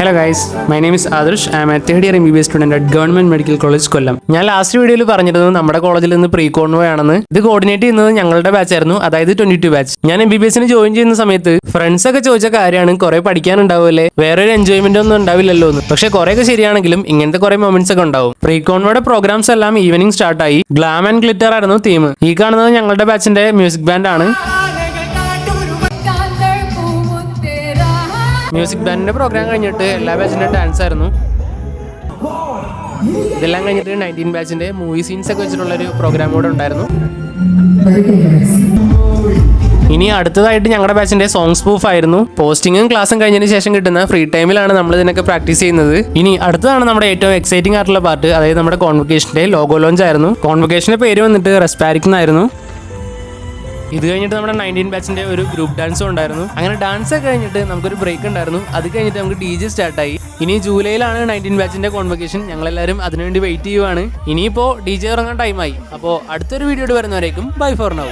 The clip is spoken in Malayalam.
Hello guys, my name is Adarsh. I am a third year MBBS student at Government Medical College, Kollam. ഞാൻ ലാസ്റ്റ് വീഡിയോയിൽ പറഞ്ഞിരുന്നത് നമ്മുടെ കോളേജിൽ നിന്ന് പ്രീ കോൺവോ ആണെന്ന്. ഇത് കോർഡിനേറ്റ് ചെയ്യുന്നത് ഞങ്ങളുടെ ബാച്ച് ആയിരുന്നു, അതായത് 22 ബാച്ച്. ഞാൻ MBBSന് ജോയിൻ ചെയ്യുന്ന സമയത്ത് ഫ്രണ്ട്സ് ഒക്കെ ചോദിച്ച കാര്യമാണ്, കുറെ പഠിക്കാനുണ്ടാവില്ലേ, വേറെ ഒരു എൻജോയ്മെന്റ് ഒന്നും ഉണ്ടാവില്ലല്ലോ എന്ന്. പക്ഷെ കുറെയൊക്കെ ശരിയാണെങ്കിലും ഇങ്ങനത്തെ കുറെ മൊമെന്റ്സ് ഒക്കെ ഉണ്ടാവും. പ്രീ കോൺവോയുടെ പ്രോഗ്രാംസ് എല്ലാം ഈവനിങ് സ്റ്റാർട്ടായി. ഗ്ലാം ആൻഡ് ഗ്ലിറ്റർ ആയിരുന്നു തീം. ഈ കാണുന്നത് ഞങ്ങളുടെ ബാച്ചിന്റെ മ്യൂസിക് ബാൻഡ് ആണ്. മ്യൂസിക് ബാൻഡിന്റെ പ്രോഗ്രാം കഴിഞ്ഞിട്ട് എല്ലാ ബാച്ചിന്റെ ഡാൻസ് ആയിരുന്നു. ഇതെല്ലാം കഴിഞ്ഞിട്ട് 19 ബാച്ചിന്റെ മൂവി സീൻസ് ഒക്കെ വെച്ചിട്ടുള്ള ഒരു പ്രോഗ്രാം കൂടെ ഉണ്ടായിരുന്നു. ഇനി അടുത്തതായിട്ട് ഞങ്ങളുടെ ബാച്ചിന്റെ സോങ്സ് പ്രൂഫ് ആയിരുന്നു. പോസ്റ്റിങ്ങും ക്ലാസ്സും കഴിഞ്ഞതിന് ശേഷം കിട്ടുന്ന ഫ്രീ ടൈമിലാണ് നമ്മൾ ഇതിനൊക്കെ പ്രാക്ടീസ് ചെയ്യുന്നത്. ഇനി അടുത്തതാണ് നമ്മുടെ ഏറ്റവും എക്സൈറ്റിംഗ് ആയിട്ടുള്ള പാർട്ട്, അതായത് നമ്മുടെ കോൺവൊക്കേഷന്റെ ലോഗോ ലോഞ്ച് ആയിരുന്നു. കോൺവൊക്കേഷന്റെ പേര് വന്നിട്ട് റെസ്പാരിക് എന്നായിരുന്നു. ഇത് കഴിഞ്ഞിട്ട് നമ്മുടെ 19 ബാച്ചിന്റെ ഒരു ഗ്രൂപ്പ് ഡാൻസും ഉണ്ടായിരുന്നു. അങ്ങനെ ഡാൻസ് ഒക്കെ കഴിഞ്ഞിട്ട് നമുക്കൊരു ബ്രേക്ക് ഉണ്ടായിരുന്നു. അത് കഴിഞ്ഞിട്ട് നമുക്ക് DJ സ്റ്റാർട്ടായി. ഇനി ജൂലൈയിലാണ് 19 ബാച്ചിന്റെ കോൺവൊക്കേഷൻ. ഞങ്ങളെല്ലാവരും അതിനുവേണ്ടി വെയിറ്റ് ചെയ്യുവാണ്. ഇനിയിപ്പോൾ DJ ഇറങ്ങാൻ ടൈമായി. അപ്പോൾ അടുത്തൊരു വീഡിയോ വരുന്നവരേക്കും ബൈ ഫോർ നൗ.